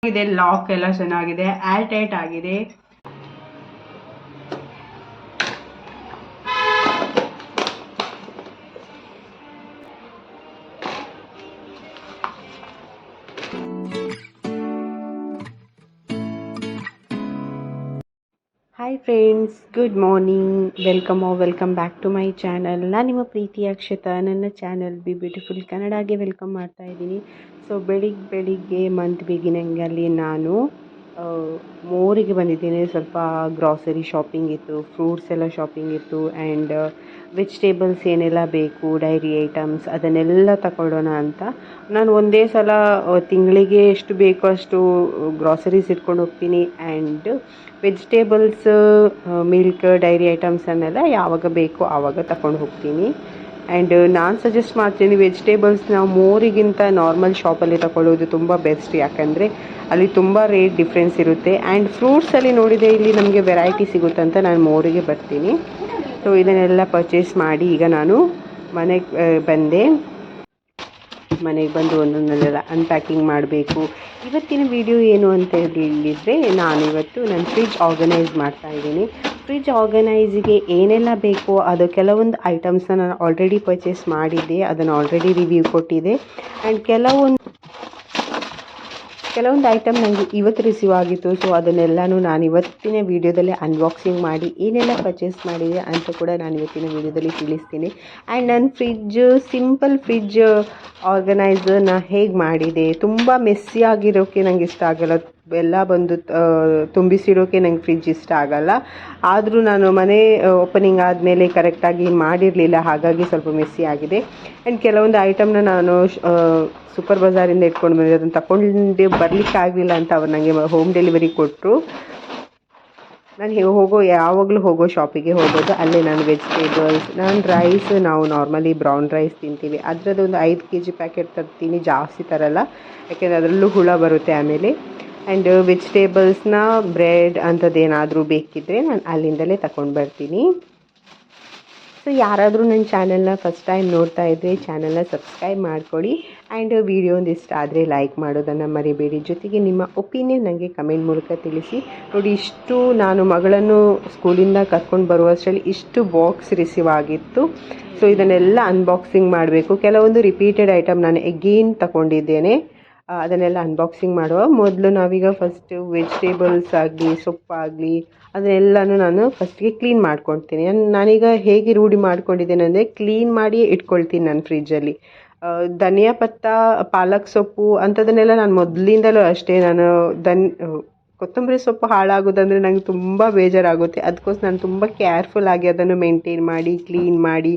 ಇದೆ, ಲಾಕ್ ಎಲ್ಲ ಚೆನ್ನಾಗಿದೆ, ಏರ್ ಟೈಟ್ ಆಗಿದೆ. Hi friends, good morning. Welcome back to my channel. ನಾನು ನಿಮ್ಮ ಪ್ರೀತಿ ಅಕ್ಷತಾ. ನನ್ನ ಚಾನಲ್ ಬ್ಯೂಟಿಫುಲ್ ಕನ್ನಡಗೆ ವೆಲ್ಕಮ್ ಮಾಡ್ತಾ ಇದ್ದೀನಿ. ಸೊ ಬೆಳಿಗ್ಗೆ ಮಂತ್ ಬಿಗಿನಿಂಗಲ್ಲಿ ನಾನು ಮೋರಿಗೆ ಬಂದಿದ್ದೀನಿ. ಸ್ವಲ್ಪ ಗ್ರಾಸರಿ ಶಾಪಿಂಗ್ ಇತ್ತು, ಫ್ರೂಟ್ಸ್ ಎಲ್ಲ ಶಾಪಿಂಗ್ ಇತ್ತು, ಆ್ಯಂಡ್ ವೆಜಿಟೇಬಲ್ಸ್ ಏನೆಲ್ಲ ಬೇಕು, ಡೈರಿ ಐಟಮ್ಸ್ ಅದನ್ನೆಲ್ಲ ತಗೊಳ್ಳೋಣ ಅಂತ. ನಾನು ಒಂದೇ ಸಲ ತಿಂಗಳಿಗೆ ಎಷ್ಟು ಬೇಕೋ ಅಷ್ಟು ಗ್ರಾಸರೀಸ್ ಇಟ್ಕೊಂಡು ಹೋಗ್ತೀನಿ. ಆ್ಯಂಡ್ ವೆಜಿಟೇಬಲ್ಸ್, ಮಿಲ್ಕ್, ಡೈರಿ ಐಟಮ್ಸನ್ನೆಲ್ಲ ಯಾವಾಗ ಬೇಕೋ ಆವಾಗ ತಗೊಂಡು ಹೋಗ್ತೀನಿ. ಆ್ಯಂಡ್ ನಾನು ಸಜೆಸ್ಟ್ ಮಾಡ್ತೀನಿ, ವೆಜಿಟೇಬಲ್ಸ್ ನಾವು ಮೋರಿಗಿಂತ ನಾರ್ಮಲ್ ಶಾಪಲ್ಲಿ ತಗೊಳ್ಳೋದು ತುಂಬ ಬೆಸ್ಟ್. ಯಾಕಂದರೆ ಅಲ್ಲಿ ತುಂಬ ರೇಟ್ ಡಿಫ್ರೆನ್ಸ್ ಇರುತ್ತೆ. ಆ್ಯಂಡ್ ಫ್ರೂಟ್ಸಲ್ಲಿ ನೋಡಿದರೆ ಇಲ್ಲಿ ನಮಗೆ ವೆರೈಟಿ ಸಿಗುತ್ತಂತ ನಾನು ಮೋರಿಗೆ ಬರ್ತೀನಿ. ಸೊ ಇದನ್ನೆಲ್ಲ ಪರ್ಚೇಸ್ ಮಾಡಿ ಈಗ ನಾನು ಮನೆಗೆ ಬಂದು ಒಂದೊಂದನ್ನೆಲ್ಲ ಅನ್ಪ್ಯಾಕಿಂಗ್ ಮಾಡಬೇಕು. ಇವತ್ತಿನ ವಿಡಿಯೋ ಏನು ಅಂತ ಹೇಳಿದರೆ, ನಾನಿವತ್ತು ನನ್ನ ಫ್ರಿಡ್ಜ್ ಆರ್ಗನೈಸ್ ಮಾಡ್ತಾ ಇದ್ದೀನಿ. ಫ್ರಿಡ್ಜ್ ಆರ್ಗನೈಸಿಗೆ ಏನೆಲ್ಲ ಬೇಕೋ ಅದು ಕೆಲವೊಂದು ಐಟಮ್ಸ್ನ ನಾನು ಆಲ್ರೆಡಿ ಪರ್ಚೇಸ್ ಮಾಡಿದ್ದೆ, ಅದನ್ನು ಆಲ್ರೆಡಿ ರಿವ್ಯೂ ಕೊಟ್ಟಿದ್ದೆ. ಆ್ಯಂಡ್ ಕೆಲವೊಂದು ಐಟಮ್ ನನಗೆ ಇವತ್ತು ರಿಸೀವ್ ಆಗಿತ್ತು. ಸೊ ಅದನ್ನೆಲ್ಲನೂ ನಾನು ಇವತ್ತಿನ ವೀಡಿಯೋದಲ್ಲಿ ಅನ್ಬಾಕ್ಸಿಂಗ್ ಮಾಡಿ ಏನೆಲ್ಲ ಪರ್ಚೇಸ್ ಮಾಡಿದೆ ಅಂತ ಕೂಡ ನಾನು ಇವತ್ತಿನ ವೀಡಿಯೋದಲ್ಲಿ ತಿಳಿಸ್ತೀನಿ. ಆ್ಯಂಡ್ ನನ್ನ ಸಿಂಪಲ್ ಫ್ರಿಡ್ಜ್ ಆರ್ಗನೈಸರ್ನ ಹೇಗೆ ಮಾಡಿದೆ. ತುಂಬ ಮೆಸ್ಸಿ ಆಗಿರೋಕ್ಕೆ ನನಗೆ ಇಷ್ಟ ಆಗಲ್ಲ, ಎಲ್ಲ ಬಂದು ತುಂಬಿಸಿಡೋಕ್ಕೆ ನಂಗೆ ಫ್ರಿಡ್ಜ್ ಇಷ್ಟ ಆಗಲ್ಲ. ಆದರೂ ನಾನು ಮನೆ ಓಪನಿಂಗ್ ಆದಮೇಲೆ ಕರೆಕ್ಟಾಗಿ ಮಾಡಿರಲಿಲ್ಲ, ಹಾಗಾಗಿ ಸ್ವಲ್ಪ ಮೆಸ್ಸಿ ಆಗಿದೆ. ಆ್ಯಂಡ್ ಕೆಲವೊಂದು ಐಟಮ್ನ ನಾನು ಸೂಪರ್ ಬಜಾರಿಂದ ಇಟ್ಕೊಂಡು ಬಂದಿದ್ದೆ, ಅದನ್ನು ತಗೊಂಡು ಬರಲಿಕ್ಕೆ ಆಗಲಿಲ್ಲ ಅಂತ ಅವ್ರು ನನಗೆ ಹೋಮ್ ಡೆಲಿವರಿ ಕೊಟ್ಟರು. ನಾನು ಯಾವಾಗಲೂ ಹೋಗೋ ಶಾಪಿಗೆ ಹೋಗೋದು, ಅಲ್ಲೇ ನಾನು ವೆಜಿಟೇಬಲ್ಸ್, ನಾವು ನಾರ್ಮಲಿ ಬ್ರೌನ್ ರೈಸ್ ತಿಂತೀವಿ, ಅದರದ್ದೊಂದು 5 kg ಪ್ಯಾಕೆಟ್ ತರ್ತೀನಿ, ಜಾಸ್ತಿ ತರಲ್ಲ ಯಾಕೆಂದರೆ ಅದರಲ್ಲೂ ಹುಳ ಬರುತ್ತೆ ಆಮೇಲೆ. ಆ್ಯಂಡ್ ವೆಜಿಟೇಬಲ್ಸ್ನ, ಬ್ರೆಡ್ ಅಂಥದ್ದೇನಾದರೂ ಬೇಕಿದ್ದರೆ ನಾನು ಅಲ್ಲಿಂದಲೇ ತಗೊಂಡು ಬರ್ತೀನಿ. ಸೊ ಯಾರಾದರೂ ನನ್ನ ಚಾನಲ್ನ ಫಸ್ಟ್ ಟೈಮ್ ನೋಡ್ತಾ ಇದ್ದರೆ ಚಾನಲ್ನ ಸಬ್ಸ್ಕ್ರೈಬ್ ಮಾಡ್ಕೊಳ್ಳಿ. ಆ್ಯಂಡ್ ವಿಡಿಯೋ ಒಂದು ಇಷ್ಟ ಆದರೆ ಲೈಕ್ ಮಾಡೋದನ್ನು ಮರಿಬೇಡಿ. ಜೊತೆಗೆ ನಿಮ್ಮ ಒಪಿನಿಯನ್ ನನಗೆ ಕಮೆಂಟ್ ಮೂಲಕ ತಿಳಿಸಿ. ನೋಡಿ, ಇಷ್ಟು ನಾನು ಮಗಳನ್ನು ಸ್ಕೂಲಿಂದ ಕರ್ಕೊಂಡು ಬರುವಷ್ಟರಲ್ಲಿ ಇಷ್ಟು ಬಾಕ್ಸ್ ರಿಸೀವ್ ಆಗಿತ್ತು. ಸೊ ಇದನ್ನೆಲ್ಲ ಅನ್ಬಾಕ್ಸಿಂಗ್ ಮಾಡಬೇಕು. ಕೆಲವೊಂದು ರಿಪೀಟೆಡ್ ಐಟಮ್ ನಾನು ಎಗೇನ್ ತಗೊಂಡಿದ್ದೇನೆ, ಅದನ್ನೆಲ್ಲ ಅನ್ಬಾಕ್ಸಿಂಗ್ ಮಾಡುವ ಮೊದಲು ನಾವೀಗ ಫಸ್ಟು ವೆಜಿಟೇಬಲ್ಸ್ ಆಗಲಿ, ಸೊಪ್ಪಾಗಲಿ ಅದನ್ನೆಲ್ಲನೂ ನಾನು ಫಸ್ಟಿಗೆ ಕ್ಲೀನ್ ಮಾಡ್ಕೊಳ್ತೀನಿ. ನಾನೀಗ ಹೇಗೆ ರೂಢಿ ಮಾಡ್ಕೊಂಡಿದ್ದೇನೆ ಅಂದರೆ, ಕ್ಲೀನ್ ಮಾಡಿ ಇಟ್ಕೊಳ್ತೀನಿ ನನ್ನ ಫ್ರಿಜ್ಜಲ್ಲಿ. ಧನಿಯಾ ಪತ್ತ, ಪಾಲಕ್ ಸೊಪ್ಪು ಅಂಥದ್ದನ್ನೆಲ್ಲ ನಾನು ಮೊದಲಿಂದಲೂ ಅಷ್ಟೇ, ಕೊತ್ತಂಬರಿ ಸೊಪ್ಪು ಹಾಳಾಗೋದಂದರೆ ನಂಗೆ ತುಂಬ ಬೇಜಾರಾಗುತ್ತೆ. ಅದಕ್ಕೋಸ್ಕರ ನಾನು ತುಂಬ ಕೇರ್ಫುಲ್ಲಾಗಿ ಅದನ್ನು ಮೇಂಟೈನ್ ಮಾಡಿ, ಕ್ಲೀನ್ ಮಾಡಿ,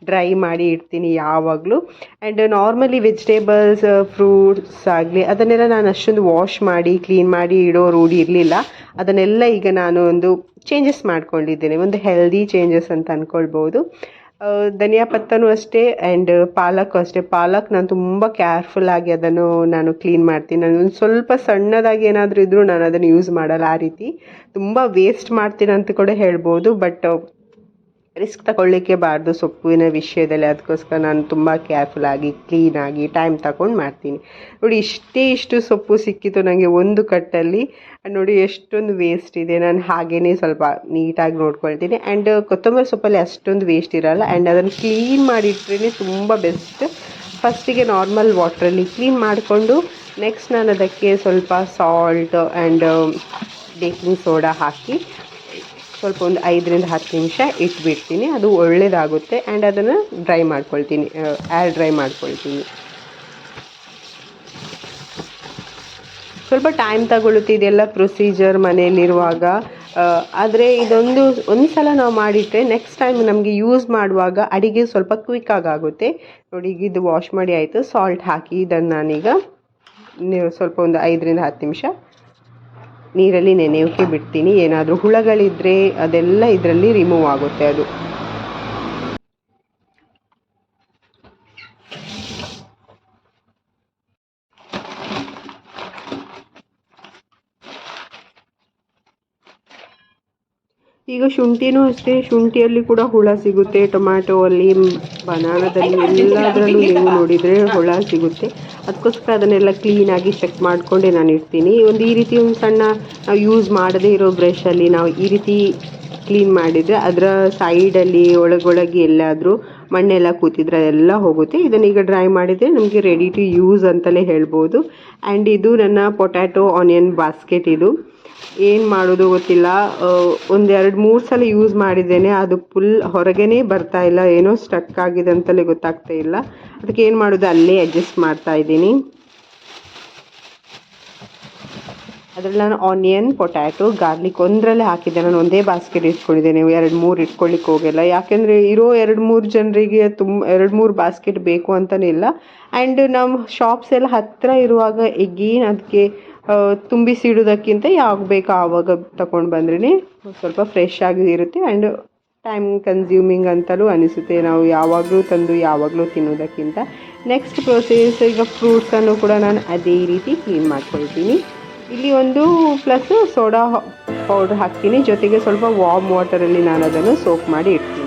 ಡ್ರೈ ಮಾಡಿ ಇಡ್ತೀನಿ ಯಾವಾಗಲೂ. ಆ್ಯಂಡ್ ನಾರ್ಮಲಿ ವೆಜಿಟೇಬಲ್ಸ್, ಫ್ರೂಟ್ಸ್ ಆಗಲಿ ಅದನ್ನೆಲ್ಲ ನಾನು ಅಷ್ಟೊಂದು ವಾಶ್ ಮಾಡಿ ಕ್ಲೀನ್ ಮಾಡಿ ಇಡೋ ರೂಢಿ ಇರಲಿಲ್ಲ. ಅದನ್ನೆಲ್ಲ ಈಗ ನಾನು ಒಂದು ಚೇಂಜಸ್ ಮಾಡ್ಕೊಂಡಿದ್ದೇನೆ, ಒಂದು ಹೆಲ್ದಿ ಚೇಂಜಸ್ ಅಂತ ಅಂದ್ಕೊಳ್ಬೋದು. ಧನಿಯಾ ಪತ್ತನೂ ಅಷ್ಟೇ, ಆ್ಯಂಡ್ ಪಾಲಕ್ ಅಷ್ಟೇ. ಪಾಲಕ್ ನಾನು ತುಂಬ ಕೇರ್ಫುಲ್ಲಾಗಿ ಅದನ್ನು ನಾನು ಕ್ಲೀನ್ ಮಾಡ್ತೀನಿ. ನಾನು ಒಂದು ಸ್ವಲ್ಪ ಸಣ್ಣದಾಗಿ ಏನಾದರೂ ಇದ್ದರೂ ನಾನು ಅದನ್ನು ಯೂಸ್ ಮಾಡಲ್ಲ. ಆ ರೀತಿ ತುಂಬ ವೇಸ್ಟ್ ಮಾಡ್ತೀನಿ ಅಂತ ಕೂಡ ಹೇಳ್ಬೋದು, ಬಟ್ ರಿಸ್ಕ್ ತಗೊಳ್ಳಿಕ್ಕೆ ಬಾರ್ದು ಸೊಪ್ಪಿನ ವಿಷಯದಲ್ಲಿ. ಅದಕ್ಕೋಸ್ಕರ ನಾನು ತುಂಬ ಕೇರ್ಫುಲ್ಲಾಗಿ, ಕ್ಲೀನಾಗಿ, ಟೈಮ್ ತಗೊಂಡು ಮಾಡ್ತೀನಿ. ನೋಡಿ, ಇಷ್ಟು ಸೊಪ್ಪು ಸಿಕ್ಕಿತ್ತು ನನಗೆ ಒಂದು ಕಟ್ಟಲ್ಲಿ. ನೋಡಿ ಎಷ್ಟೊಂದು ವೇಸ್ಟ್ ಇದೆ. ನಾನು ಹಾಗೇ ಸ್ವಲ್ಪ ನೀಟಾಗಿ ನೋಡ್ಕೊಳ್ತೀನಿ. ಆ್ಯಂಡ್ ಕೊತ್ತಂಬರಿ ಸೊಪ್ಪಲ್ಲಿ ಅಷ್ಟೊಂದು ವೇಸ್ಟ್ ಇರೋಲ್ಲ. ಆ್ಯಂಡ್ ಅದನ್ನು ಕ್ಲೀನ್ ಮಾಡಿಟ್ರೇ ತುಂಬ ಬೆಸ್ಟ್. ಫಸ್ಟಿಗೆ ನಾರ್ಮಲ್ ವಾಟ್ರಲ್ಲಿ ಕ್ಲೀನ್ ಮಾಡಿಕೊಂಡು, ನೆಕ್ಸ್ಟ್ ನಾನು ಅದಕ್ಕೆ ಸ್ವಲ್ಪ ಸಾಲ್ಟ್ ಆ್ಯಂಡ್ ಬೇಕಿಂಗ್ ಸೋಡಾ ಹಾಕಿ ಸ್ವಲ್ಪ ಒಂದು 5ರಿಂದ 10 ನಿಮಿಷ ಇಟ್ಬಿಡ್ತೀನಿ. ಅದು ಒಳ್ಳೆಯದಾಗುತ್ತೆ. ಆ್ಯಂಡ್ ಅದನ್ನು ಡ್ರೈ ಮಾಡ್ಕೊಳ್ತೀನಿ, ಏರ್ ಡ್ರೈ ಮಾಡ್ಕೊಳ್ತೀನಿ. ಸ್ವಲ್ಪ ಟೈಮ್ ತಗೊಳ್ಳುತ್ತೆ ಇದೆಲ್ಲ ಪ್ರೊಸೀಜರ್ ಮನೆಯಲ್ಲಿರುವಾಗ. ಆದರೆ ಒಂದು ಸಲ ನಾವು ಮಾಡಿಟ್ಟರೆ ನೆಕ್ಸ್ಟ್ ಟೈಮ್ ನಮಗೆ ಯೂಸ್ ಮಾಡುವಾಗ ಅಡಿಗೆ ಸ್ವಲ್ಪ ಕ್ವಿಕ್ಕಾಗಿ ಆಗುತ್ತೆ. ನೋಡಿ, ಈಗ ಇದು ವಾಶ್ ಮಾಡಿ ಆಯಿತು. ಸಾಲ್ಟ್ ಹಾಕಿ ಇದನ್ನು ನಾನೀಗ ಸ್ವಲ್ಪ ಒಂದು 5ರಿಂದ 10 ನಿಮಿಷ ನೀರಲ್ಲಿ ನೆನೆಯೋಕ್ಕೆ ಬಿಡ್ತೀನಿ. ಏನಾದರೂ ಹುಳಗಳಿದ್ದರೆ ಅದೆಲ್ಲ ಇದರಲ್ಲಿ ರಿಮೂವ್ ಆಗುತ್ತೆ ಅದು. ಈಗ ಶುಂಠಿನೂ ಅಷ್ಟೇ, ಶುಂಠಿಯಲ್ಲಿ ಕೂಡ ಹುಳ ಸಿಗುತ್ತೆ, ಟೊಮ್ಯಾಟೊ ಅಲ್ಲಿ, ಬನಾನದಲ್ಲಿ ಎಲ್ಲದರಲ್ಲೂ ನೀವು ನೋಡಿದರೆ ಹುಳ ಸಿಗುತ್ತೆ. ಅದಕ್ಕೋಸ್ಕರ ಅದನ್ನೆಲ್ಲ ಕ್ಲೀನಾಗಿ ಚೆಕ್ ಮಾಡಿಕೊಂಡೆ ನಾನು ಇಡ್ತೀನಿ. ಈ ರೀತಿ ಒಂದು ಸಣ್ಣ ನಾವು ಯೂಸ್ ಮಾಡದೇ ಇರೋ ಬ್ರಷಲ್ಲಿ ನಾವು ಈ ರೀತಿ ಕ್ಲೀನ್ ಮಾಡಿದರೆ ಅದರ ಸೈಡಲ್ಲಿ ಒಳಗೊಳಗೆ ಎಲ್ಲಾದರೂ ಮಣ್ಣೆಲ್ಲ ಕೂತಿದ್ರೆ ಎಲ್ಲ ಹೋಗುತ್ತೆ. ಇದನ್ನೀಗ ಡ್ರೈ ಮಾಡಿದರೆ ನಮಗೆ ರೆಡಿ ಟು ಯೂಸ್ ಅಂತಲೇ ಹೇಳ್ಬೋದು. ಆ್ಯಂಡ್ ಇದು ನನ್ನ ಪೊಟ್ಯಾಟೊ ಆನಿಯನ್ ಬಾಸ್ಕೆಟ್. ಇದು ಏನು ಮಾಡೋದು ಗೊತ್ತಿಲ್ಲ, 1-2-3 ಸಲ ಯೂಸ್ ಮಾಡಿದ್ದೇನೆ, ಅದು ಫುಲ್ ಹೊರಗೇ ಬರ್ತಾ ಇಲ್ಲ, ಏನೋ ಸ್ಟಕ್ ಆಗಿದೆ ಅಂತಲೇ ಗೊತ್ತಾಗ್ತಾ ಇಲ್ಲ. ಅದಕ್ಕೆ ಏನು ಮಾಡೋದು, ಅಲ್ಲೇ ಅಡ್ಜಸ್ಟ್ ಮಾಡ್ತಾ ಇದ್ದೀನಿ. ಅದರಲ್ಲಿ ನಾನು ಆನಿಯನ್, ಪೊಟ್ಯಾಟೊ, ಗಾರ್ಲಿಕ್ ಒಂದರಲ್ಲೇ ಹಾಕಿದ್ದೆ. ನಾನು ಒಂದೇ ಬಾಸ್ಕೆಟ್ ಇಟ್ಕೊಂಡಿದ್ದೇನೆ, 2-3 ಇಟ್ಕೊಳ್ಳಿಕ್ಕೆ ಹೋಗಿಲ್ಲ. ಯಾಕೆಂದರೆ ಇರೋ 2-3 ಜನರಿಗೆ 2-3 ಬಾಸ್ಕೆಟ್ ಬೇಕು ಅಂತಲೇ ಇಲ್ಲ. ಆ್ಯಂಡ್ ನಮ್ಮ ಶಾಪ್ಸ್ ಎಲ್ಲ ಹತ್ತಿರ ಇರುವಾಗ ಎಗೇನ್ ಅದಕ್ಕೆ ತುಂಬಿಸಿಡೋದಕ್ಕಿಂತ ಯಾವಾಗ ಬೇಕು ಆವಾಗ ತಗೊಂಡು ಬಂದ್ರೇ ಸ್ವಲ್ಪ ಫ್ರೆಶ್ ಆಗಿ ಇರುತ್ತೆ. ಆ್ಯಂಡ್ ಟೈಮ್ ಕನ್ಸ್ಯೂಮಿಂಗ್ ಅಂತಲೂ ಅನಿಸುತ್ತೆ, ನಾವು ಯಾವಾಗಲೂ ತಂದು ಯಾವಾಗಲೂ ತಿನ್ನೋದಕ್ಕಿಂತ. ನೆಕ್ಸ್ಟ್ ಪ್ರೊಸೆಸ್, ಈಗ ಫ್ರೂಟ್ಸನ್ನು ಕೂಡ ನಾನು ಅದೇ ರೀತಿ ಕ್ಲೀನ್ ಮಾಡ್ಕೊಳ್ತೀನಿ. ಇಲ್ಲಿ ಒಂದು ಪ್ಲಸ್ ಸೋಡಾ ಪೌಡ್ರ್ ಹಾಕ್ತೀನಿ, ಜೊತೆಗೆ ಸ್ವಲ್ಪ ವಾರ್ಮ್ ವಾಟರಲ್ಲಿ ನಾನು ಅದನ್ನು ಸೋಕ್ ಮಾಡಿ ಇಡ್ತೀನಿ.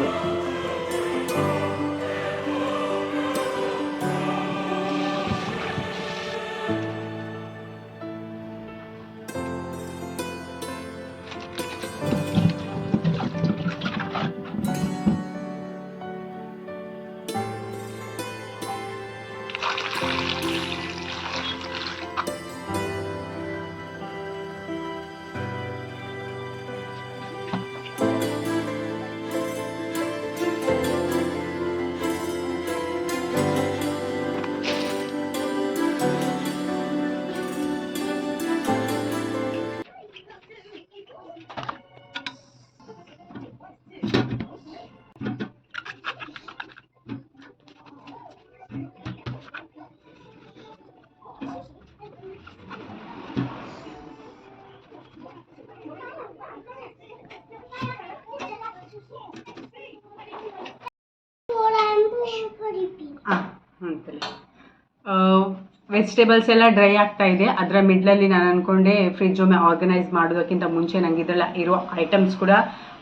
ವೆಜಿಟೇಬಲ್ಸ್ ಎಲ್ಲ ಡ್ರೈ ಆಗ್ತಾ ಇದೆ. ಅದರ ಮಿಡ್ಲಲ್ಲಿ ನಾನು ಅಂದ್ಕೊಂಡೆ ಫ್ರಿಜ್ ಒಮ್ಮೆ ಆರ್ಗನೈಸ್ ಮಾಡೋದಕ್ಕಿಂತ ಮುಂಚೆ ನನಗೆ ಇದೆಲ್ಲ ಇರೋ ಐಟಮ್ಸ್ ಕೂಡ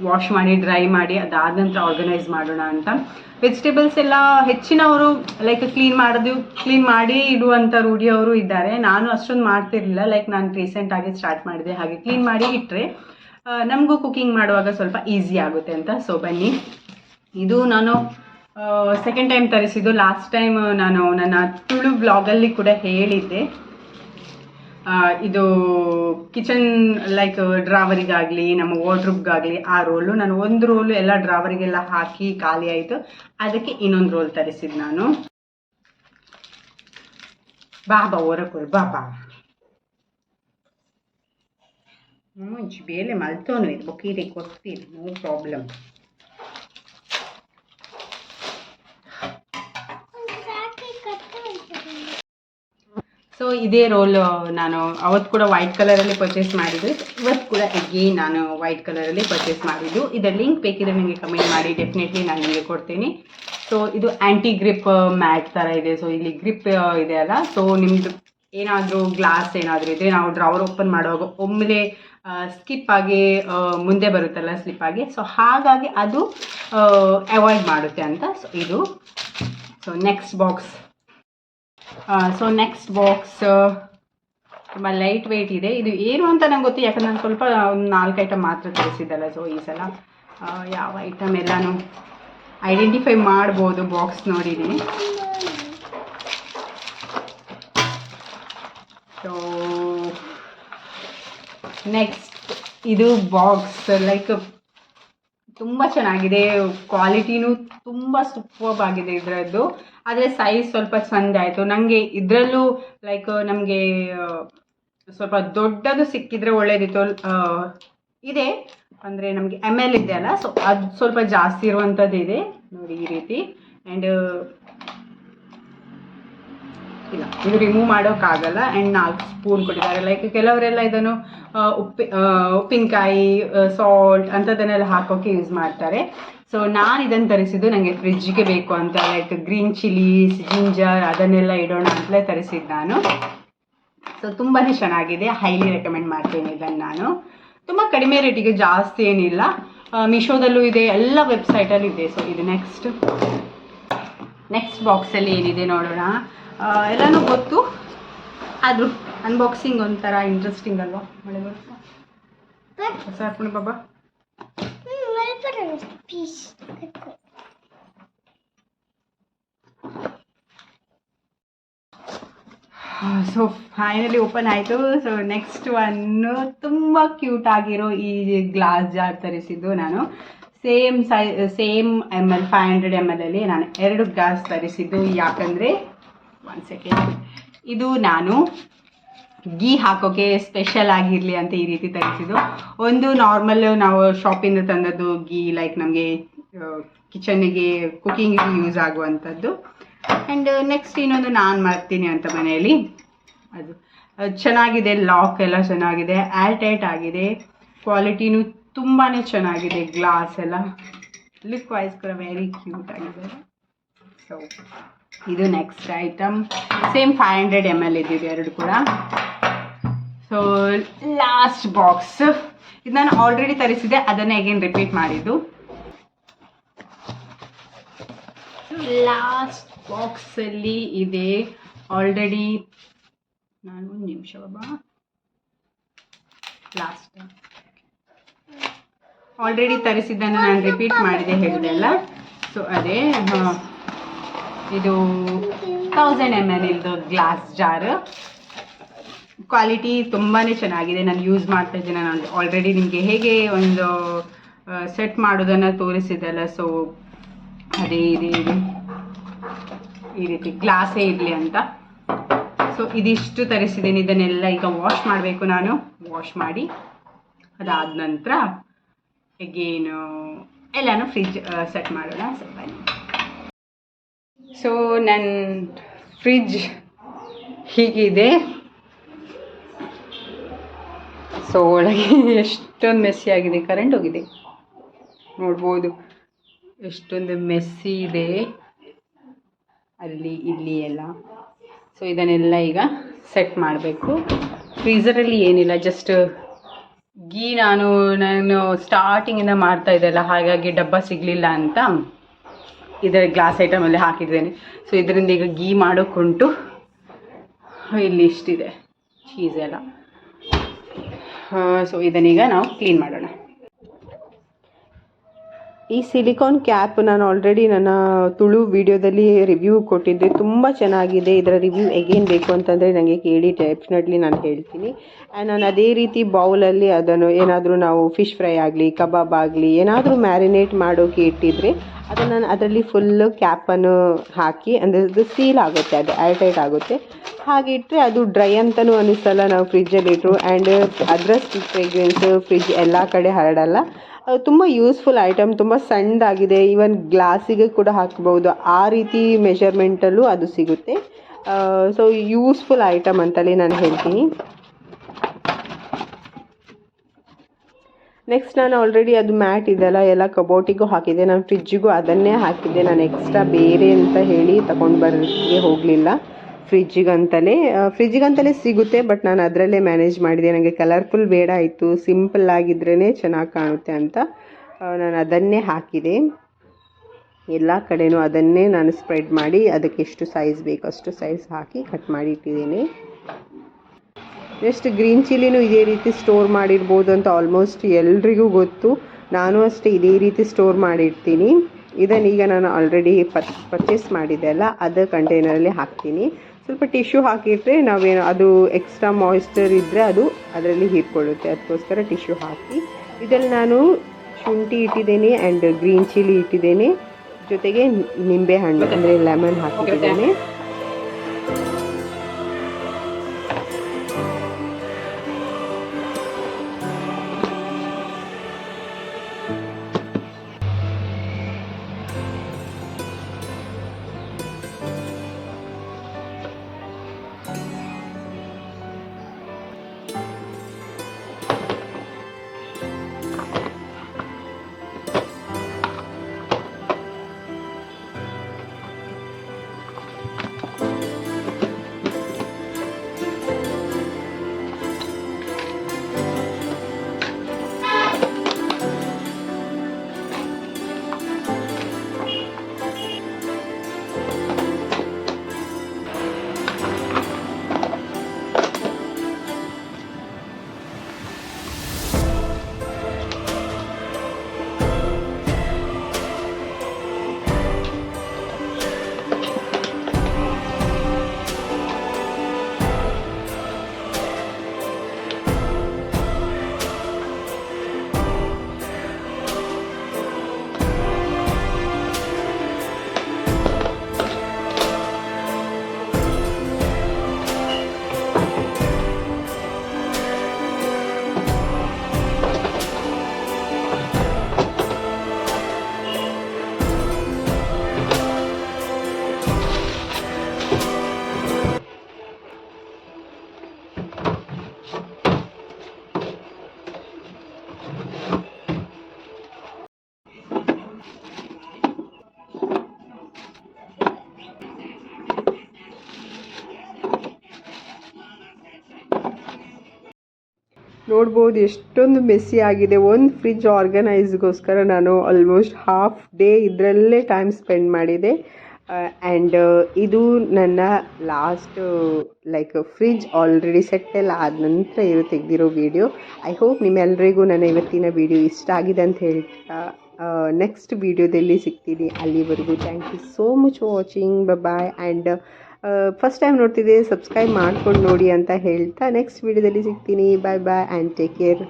ವಾಶ್ ಮಾಡಿ ಡ್ರೈ ಮಾಡಿ ಅದಾದ ನಂತರ ಆರ್ಗನೈಸ್ ಮಾಡೋಣ ಅಂತ. ವೆಜಿಟೇಬಲ್ಸ್ ಎಲ್ಲ ಹೆಚ್ಚಿನವರು ಲೈಕ್ ಕ್ಲೀನ್ ಮಾಡಿ ಇಡುವಂಥ ರೂಢಿಯವರು ಇದ್ದಾರೆ. ನಾನು ಅಷ್ಟೊಂದು ಮಾಡ್ತಿರ್ಲಿಲ್ಲ, ಲೈಕ್ ನಾನು ರೀಸೆಂಟಾಗಿ ಸ್ಟಾರ್ಟ್ ಮಾಡಿದೆ. ಹಾಗೆ ಕ್ಲೀನ್ ಮಾಡಿ ಇಟ್ಟರೆ ನಮಗೂ ಕುಕಿಂಗ್ ಮಾಡುವಾಗ ಸ್ವಲ್ಪ ಈಸಿ ಆಗುತ್ತೆ ಅಂತ. ಸೊ ಬನ್ನಿ, ಇದು ನಾನು ಸೆಕೆಂಡ್ ಟೈಮ್ ತರಿಸಿದ್ದು. ಲಾಸ್ಟ್ ಟೈಮ್ ನಾನು ನನ್ನ ತುಳು ಬ್ಲಾಗಲ್ಲಿ ಕೂಡ ಹೇಳಿದ್ದೆ, ಇದು ಕಿಚನ್ ಲೈಕ್ ಡ್ರಾವರಿಗಾಗಲಿ ನಮ್ಮ ವಾರ್ಡ್ರೂಬ್ಗಾಗಲಿ ಆ ರೋಲು ನಾನು ಒಂದು ರೋಲು ಎಲ್ಲ ಡ್ರಾವರಿಗೆಲ್ಲ ಹಾಕಿ ಖಾಲಿ ಆಯಿತು. ಅದಕ್ಕೆ ಇನ್ನೊಂದು ರೋಲ್ ತರಿಸಿದ್ದು ನಾನು. ಬಾಬಾ ಹೊರಕೊಳ್ ಬಾಬಾ ಮುಂಚೆ ಬೇಲೆ ಮಲ್ತೋನು ಇದು ಬೊಕ್ಕೀರಿ ಕೊಡ್ತೀರಿ, ನೋ ಪ್ರಾಬ್ಲಮ್. ಸೊ ಇದೇ ರೋಲ್ ನಾನು ಅವತ್ತು ಕೂಡ ವೈಟ್ ಕಲರಲ್ಲಿ ಪರ್ಚೇಸ್ ಮಾಡಿದ್ದು, ಇವತ್ತು ಕೂಡ ಎಗೇನ್ ನಾನು ವೈಟ್ ಕಲರಲ್ಲಿ ಪರ್ಚೇಸ್ ಮಾಡಿದ್ದು. ಇದರ ಲಿಂಕ್ ಬೇಕಿದ್ರೆ ನನಗೆ ಕಮೆಂಟ್ ಮಾಡಿ, ಡೆಫಿನೆಟ್ಲಿ ನಾನು ನಿಮಗೆ ಕೊಡ್ತೀನಿ. ಸೊ ಇದು ಆ್ಯಂಟಿ ಗ್ರಿಪ್ ಮ್ಯಾಟ್ ಥರ ಇದೆ. ಸೊ ಇಲ್ಲಿ ಗ್ರಿಪ್ ಇದೆ ಅಲ್ಲ, ಸೊ ನಿಮ್ಮದು ಏನಾದರೂ ಗ್ಲಾಸ್ ಏನಾದರೂ ಇದ್ದರೆ ನಾವು ಡ್ರಾವರ್ ಓಪನ್ ಮಾಡುವಾಗ ಒಮ್ಮೆಲೆ ಸ್ಕಿಪ್ ಆಗಿ ಮುಂದೆ ಬರುತ್ತಲ್ಲ ಸ್ಲಿಪ್ ಆಗಿ, ಸೊ ಹಾಗಾಗಿ ಅದು ಅವಾಯ್ಡ್ ಮಾಡುತ್ತೆ ಅಂತ. ಸೊ ಇದು ನೆಕ್ಸ್ಟ್ ಬಾಕ್ಸ್ ತುಂಬ ಲೈಟ್ ವೆಯ್ಟ್ ಇದೆ. ಇದು ಏನು ಅಂತ ನಂಗೆ ಗೊತ್ತು, ಯಾಕಂದ್ರೆ ನಾನು ಸ್ವಲ್ಪ ಒಂದು 4 ಐಟಮ್ ಮಾತ್ರ ತರಿಸಿದ್ದಲ್ಲ. ಸೊ ಈ ಸಲ ಯಾವ ಐಟಮ್ ಎಲ್ಲನೂ ಐಡೆಂಟಿಫೈ ಮಾಡ್ಬೋದು ಬಾಕ್ಸ್ ನೋಡಿದ್ದೀನಿ. ಸೊ ನೆಕ್ಸ್ಟ್ ಇದು ಬಾಕ್ಸ್ ಲೈಕ್ ತುಂಬ ಚೆನ್ನಾಗಿದೆ, ಕ್ವಾಲಿಟಿನೂ ತುಂಬ ಸೂಪರ್ಬ್ ಆಗಿದೆ ಇದರದ್ದು. ಆದರೆ ಸೈಜ್ ಸ್ವಲ್ಪ ಚೆಂದ ಆಯಿತು ನನಗೆ. ಇದರಲ್ಲೂ ಲೈಕ್ ನಮಗೆ ಸ್ವಲ್ಪ ದೊಡ್ಡದು ಸಿಕ್ಕಿದರೆ ಒಳ್ಳೆಯದಿತ್ತು. ಇದೆ ಅಂದರೆ ನಮಗೆ ML ಇದೆ ಅಲ್ಲ, ಸೊ ಅದು ಸ್ವಲ್ಪ ಜಾಸ್ತಿ ಇರುವಂಥದ್ದು ಇದೆ ನೋಡಿ ಈ ರೀತಿ. ಆ್ಯಂಡ್ ಇಲ್ಲ, ಇದು ರಿಮೂವ್ ಮಾಡೋಕ್ಕಾಗಲ್ಲ. ಆ್ಯಂಡ್ 4 ಸ್ಪೂನ್ ಕೊಟ್ಟಿದ್ದಾರೆ. ಲೈಕ್ ಕೆಲವರೆಲ್ಲ ಇದನ್ನು ಉಪ್ಪಿನಕಾಯಿ, ಸಾಲ್ಟ್ ಅಂಥದ್ದನ್ನೆಲ್ಲ ಹಾಕೋಕ್ಕೆ ಯೂಸ್ ಮಾಡ್ತಾರೆ. ಸೊ ನಾನು ಇದನ್ನು ತರಿಸಿದ್ದು ನನಗೆ ಫ್ರಿಜ್ಜಿಗೆ ಬೇಕು ಅಂತ, ಲೈಕ್ ಗ್ರೀನ್ ಚಿಲ್ಲೀಸ್, ಜಿಂಜರ್ ಅದನ್ನೆಲ್ಲ ಇಡೋಣ ಅಂತಲೇ ತರಿಸಿದ್ದು ನಾನು. ಸೊ ತುಂಬಾ ಚೆನ್ನಾಗಿದೆ, ಹೈಲಿ ರೆಕಮೆಂಡ್ ಮಾಡ್ತೇನೆ ಇದನ್ನು. ನಾನು ತುಂಬ ಕಡಿಮೆ ರೇಟಿಗೆ, ಜಾಸ್ತಿ ಏನಿಲ್ಲ, ಮೀಶೋದಲ್ಲೂ ಇದೆ, ಎಲ್ಲ ವೆಬ್ಸೈಟಲ್ಲೂ ಇದೆ. ಸೊ ಇದು ನೆಕ್ಸ್ಟ್ ಬಾಕ್ಸಲ್ಲಿ ಏನಿದೆ ನೋಡೋಣ. ಎಲ್ಲನೂ ಗೊತ್ತು, ಆದರೂ ಅನ್ಬಾಕ್ಸಿಂಗ್ ಒಂಥರ ಇಂಟ್ರೆಸ್ಟಿಂಗ್ ಅಲ್ವಾ? ಮಳೆ ಬರುತ್ತಾ ಹೊಸ ಹಾಕೊಂಡು ಬಾಬಾ. ಸೊ ಫೈನಲಿ ಓಪನ್ ಆಯಿತು. ಸೊ ನೆಕ್ಸ್ಟ್ ಒನ್ನು ತುಂಬ ಕ್ಯೂಟ್ ಆಗಿರೋ ಈ ಗ್ಲಾಸ್ ಜಾರ್ ತರಿಸಿದ್ದು ನಾನು. ಸೇಮ್ ML 500 ml ಅಲ್ಲಿ ನಾನು 2 ಗ್ಲಾಸ್ ತರಿಸಿದ್ದು. ಯಾಕಂದರೆ 1 ಸೆಕೆಂಡ್, ಇದು ನಾನು ಗೀ ಹಾಕೋಕ್ಕೆ ಸ್ಪೆಷಲ್ ಆಗಿರಲಿ ಅಂತ ಈ ರೀತಿ ತರಿಸಿದ್ದು. ಒಂದು ನಾರ್ಮಲ್ ನಾವು ಶಾಪಿಂದ ತಂದದ್ದು ಗೀ, ಲೈಕ್ ನಮಗೆ ಕಿಚನ್ನಿಗೆ ಕುಕ್ಕಿಂಗಿಗೆ ಯೂಸ್ ಆಗುವಂಥದ್ದು. ಆ್ಯಂಡ್ ನೆಕ್ಸ್ಟ್ ಇನ್ನೊಂದು ನಾನು ಮಾಡ್ತೀನಿ ಅಂತ ಮನೆಯಲ್ಲಿ, ಅದು ಚೆನ್ನಾಗಿದೆ. ಲಾಕ್ ಎಲ್ಲ ಚೆನ್ನಾಗಿದೆ, ಏರ್ ಟೈಟ್ ಆಗಿದೆ, ಕ್ವಾಲಿಟಿನೂ ತುಂಬಾ ಚೆನ್ನಾಗಿದೆ. ಗ್ಲಾಸ್ ಎಲ್ಲ ಲುಕ್ ವೈಸ್ ಕೂಡ ವೆರಿ ಕ್ಯೂಟ್ ಆಗಿದೆ. ಸೊ ಇದು ನೆಕ್ಸ್ಟ್ ಐಟಮ್, ಸೇಮ್ 500 ml ಇದ್ದಿದೆ 2 ಕೂಡ. ಸೊ ಲಾಸ್ಟ್ ಬಾಕ್ಸ್, ಇದು ನಾನು ಆಲ್ರೆಡಿ ತರಿಸಿದ್ದೆ, ಅದನ್ನೇ ಅಗೇನ್ ರಿಪೀಟ್ ಮಾಡಿದ್ದು. ಲಾಸ್ಟ್ ಬಾಕ್ಸಲ್ಲಿ ಇದೆ ಆಲ್ರೆಡಿ, ನಾನು ಒಂದು ನಿಮಿಷ ಬಾಬಾ, ಆಲ್ರೆಡಿ ತರಿಸಿದ್ದನ್ನು ನಾನು ರಿಪೀಟ್ ಮಾಡಿದೆ ಹೇಳಿದೆಲ್ಲ. ಸೊ ಅದೇ ಇದು 1000 ml ಇದು ಗ್ಲಾಸ್ ಜಾರ್. ಕ್ವಾಲಿಟಿ ತುಂಬಾ ಚೆನ್ನಾಗಿದೆ, ನಾನು ಯೂಸ್ ಮಾಡ್ತಾ ಇದ್ದೇನೆ. ನಾನು ಆಲ್ರೆಡಿ ನಿಮಗೆ ಹೇಗೆ ಒಂದು ಸೆಟ್ ಮಾಡೋದನ್ನು ತೋರಿಸಿದೆಲ್ಲ. ಸೊ ಅದೇ ಇದೆ, ಈ ರೀತಿ ಗ್ಲಾಸೇ ಇರಲಿ ಅಂತ. ಸೊ ಇದಿಷ್ಟು ತರಿಸಿದ್ದೀನಿ. ಇದನ್ನೆಲ್ಲ ಈಗ ವಾಶ್ ಮಾಡಬೇಕು. ನಾನು ವಾಶ್ ಮಾಡಿ ಅದಾದ ನಂತರ ಅಗೇನು ಎಲ್ಲನೂ ಫ್ರಿಜ್ ಸೆಟ್ ಮಾಡೋಣ. ಸೊ ನನ್ನ ಫ್ರಿಜ್ ಹೀಗಿದೆ. ಸೊ ಒಳಗೆ ಎಷ್ಟೊಂದು ಮೆಸ್ಸಿ ಆಗಿದೆ, ಕರೆಂಟ್ ಹೋಗಿದೆ ನೋಡ್ಬೋದು, ಎಷ್ಟೊಂದು ಮೆಸ್ಸಿ ಇದೆ ಅಲ್ಲಿ ಇಲ್ಲಿ ಎಲ್ಲ. ಸೊ ಇದನ್ನೆಲ್ಲ ಈಗ ಸೆಟ್ ಮಾಡಬೇಕು. ಫ್ರೀಝರಲ್ಲಿ ಏನಿಲ್ಲ, ಜಸ್ಟ್ ಗೀ ನಾನು ಸ್ಟಾರ್ಟಿಂಗಿಂದ ಮಾಡ್ತಾ ಇದ್ದೆಲ್ಲ, ಹಾಗಾಗಿ ಡಬ್ಬ ಸಿಗಲಿಲ್ಲ ಅಂತ ಇದರ ಗ್ಲಾಸ್ ಐಟಮಲ್ಲಿ ಹಾಕಿದ್ದೇನೆ. ಸೊ ಇದರಿಂದ ಈಗ ಗೀ ಮಾಡೋಕ್ಕುಂಟು. ಇಲ್ಲಿ ಇಷ್ಟಿದೆ ಚೀಸ್ ಎಲ್ಲ. ಸೊ ಇದನ್ನೀಗ ನಾವು ಕ್ಲೀನ್ ಮಾಡೋಣ. ಈ ಸಿಲಿಕಾನ್ ಕ್ಯಾಪ್ ನಾನು ಆಲ್ರೆಡಿ ನನ್ನ ತುಳು ವಿಡಿಯೋದಲ್ಲಿ ರಿವ್ಯೂ ಕೊಟ್ಟಿದ್ದೆ, ತುಂಬ ಚೆನ್ನಾಗಿದೆ. ಇದರ ರಿವ್ಯೂ ಎಗೇನ್ ಬೇಕು ಅಂತಂದರೆ ನನಗೆ ಕೇಳಿ, ಡೆಫಿನೆಟ್ಲಿ ನಾನು ಹೇಳ್ತೀನಿ. ಆ್ಯಂಡ್ ನಾನು ಅದೇ ರೀತಿ ಬೌಲಲ್ಲಿ ಅದನ್ನು ಏನಾದರೂ ನಾವು ಫಿಶ್ ಫ್ರೈ ಆಗಲಿ, ಕಬಾಬ್ ಆಗಲಿ ಏನಾದರೂ ಮ್ಯಾರಿನೇಟ್ ಮಾಡೋಕ್ಕೆ ಇಟ್ಟಿದ್ರೆ ಅದನ್ನು ನಾನು ಅದರಲ್ಲಿ ಫುಲ್ಲು ಕ್ಯಾಪನ್ನು ಹಾಕಿ, ಅಂದರೆ ಅದು ಸೀಲ್ ಆಗುತ್ತೆ, ಅದು ಏರ್ ಟೈಟ್ ಆಗುತ್ತೆ. ಹಾಗೆ ಇಟ್ಟರೆ ಅದು ಡ್ರೈ ಅಂತಲೂ ಅನ್ನಿಸಲ್ಲ ನಾವು ಫ್ರಿಜ್ಜಲ್ಲಿ ಇಟ್ಟರು. ಆ್ಯಂಡ್ ಅದರ ಫ್ರೇಗ್ರೆನ್ಸು ಫ್ರಿಜ್ ಎಲ್ಲ ಕಡೆ ಹರಡಲ್ಲ. ಅದು ತುಂಬ ಯೂಸ್ಫುಲ್ ಐಟಮ್, ತುಂಬ ಸಣ್ಣದಾಗಿದೆ. ಈವನ್ ಗ್ಲಾಸಿಗೆ ಕೂಡ ಹಾಕ್ಬೋದು, ಆ ರೀತಿ ಮೆಷರ್ಮೆಂಟಲ್ಲೂ ಅದು ಸಿಗುತ್ತೆ. ಸೊ ಯೂಸ್ಫುಲ್ ಐಟಮ್ ಅಂತಲೇ ನಾನು ಹೇಳ್ತೀನಿ. ನೆಕ್ಸ್ಟ್ ನಾನು ಆಲ್ರೆಡಿ ಅದು ಮ್ಯಾಟ್ ಇದೆಲ್ಲ ಎಲ್ಲ ಕಬೋಟಿಗೂ ಹಾಕಿದ್ದೆ, ನಾನು ಫ್ರಿಜ್ಜಿಗೂ ಅದನ್ನೇ ಹಾಕಿದ್ದೆ. ನಾನು ಎಕ್ಸ್ಟ್ರಾ ಬೇರೆ ಅಂತ ಹೇಳಿ ತಗೊಂಡು ಬರೋಕ್ಕೆ ಹೋಗಲಿಲ್ಲ. ಫ್ರಿಜ್ಜಿಗಂತಲೇ ಸಿಗುತ್ತೆ, ಬಟ್ ನಾನು ಅದರಲ್ಲೇ ಮ್ಯಾನೇಜ್ ಮಾಡಿದೆ. ನನಗೆ ಕಲರ್ಫುಲ್ ಬೇಡ ಇತ್ತು, ಸಿಂಪಲ್ ಆಗಿದ್ರೇ ಚೆನ್ನಾಗಿ ಕಾಣುತ್ತೆ ಅಂತ ನಾನು ಅದನ್ನೇ ಹಾಕಿದೆ. ಎಲ್ಲ ಕಡೆನೂ ಅದನ್ನೇ ನಾನು ಸ್ಪ್ರೆಡ್ ಮಾಡಿ ಅದಕ್ಕೆ ಎಷ್ಟು ಸೈಜ್ ಬೇಕು ಅಷ್ಟು ಸೈಜ್ ಹಾಕಿ ಕಟ್ ಮಾಡಿ ಇಟ್ಟಿದ್ದೇನೆ. ನೆಕ್ಸ್ಟ್ ಗ್ರೀನ್ ಚಿಲ್ಲಿನೂ ಇದೇ ರೀತಿ ಸ್ಟೋರ್ ಮಾಡಿರ್ಬೋದು ಅಂತ ಆಲ್ಮೋಸ್ಟ್ ಎಲ್ರಿಗೂ ಗೊತ್ತು. ನಾನು ಅಷ್ಟೇ ಇದೇ ರೀತಿ ಸ್ಟೋರ್ ಮಾಡಿರ್ತೀನಿ. ಇದನ್ನೀಗ ನಾನು ಆಲ್ರೆಡಿ ಪರ್ಚೇಸ್ ಮಾಡಿದೆ ಅಲ್ಲ, ಅದು ಕಂಟೈನರಲ್ಲಿ ಹಾಕ್ತೀನಿ. ಸ್ವಲ್ಪ ಟಿಶ್ಯೂ ಹಾಕಿಟ್ರೆ ನಾವೇನು ಅದು ಎಕ್ಸ್ಟ್ರಾ ಮಾಯಿಶ್ಚರ್ ಇದ್ದರೆ ಅದು ಅದರಲ್ಲಿ ಹೀರ್ಕೊಳ್ಳುತ್ತೆ, ಅದಕ್ಕೋಸ್ಕರ ಟಿಶ್ಯೂ ಹಾಕಿ. ಇದರಲ್ಲಿ ನಾನು ಶುಂಠಿ ಇಟ್ಟಿದ್ದೇನೆ ಆ್ಯಂಡ್ ಗ್ರೀನ್ ಚಿಲ್ಲಿ ಇಟ್ಟಿದ್ದೇನೆ, ಜೊತೆಗೆ ನಿಂಬೆ ಹಣ್ಣು ಅಂದರೆ ಲೆಮನ್ ಹಾಕಿದ್ದೇನೆ. ನೋಡ್ಬೋದು ಎಷ್ಟೊಂದು ಮೆಸ್ಸಿ ಆಗಿದೆ. ಒಂದು ಫ್ರಿಜ್ ಆರ್ಗನೈಸ್ಗೋಸ್ಕರ ನಾನು ಆಲ್ಮೋಸ್ಟ್ ಹಾಫ್ ಡೇ ಇದರಲ್ಲೇ ಟೈಮ್ ಸ್ಪೆಂಡ್ ಮಾಡಿದೆ. ಆ್ಯಂಡ್ ಇದು ನನ್ನ last like fridge already set ಎಲ್ಲ ಆದ ನಂತರ ತೆಗೆದಿರೋ ವಿಡಿಯೋ. ಐ ಹೋಪ್ ನಿಮ್ಮೆಲ್ಲರಿಗೂ ನನ್ನ ಇವತ್ತಿನ ವಿಡಿಯೋ ಇಷ್ಟ ಆಗಿದೆ ಅಂತ ಹೇಳ್ತಾ ನೆಕ್ಸ್ಟ್ ವಿಡಿಯೋದಲ್ಲಿ ಸಿಗ್ತೀನಿ. ಅಲ್ಲಿವರೆಗೂ thank you so much for watching. Bye. And first time ನೋಡ್ತಿದ್ದೆ ಸಬ್ಸ್ಕ್ರೈಬ್ ಮಾಡ್ಕೊಂಡು ನೋಡಿ ಅಂತ ಹೇಳ್ತಾ ನೆಕ್ಸ್ಟ್ ವಿಡಿಯೋದಲ್ಲಿ ಸಿಗ್ತೀನಿ. Bye bye and take care.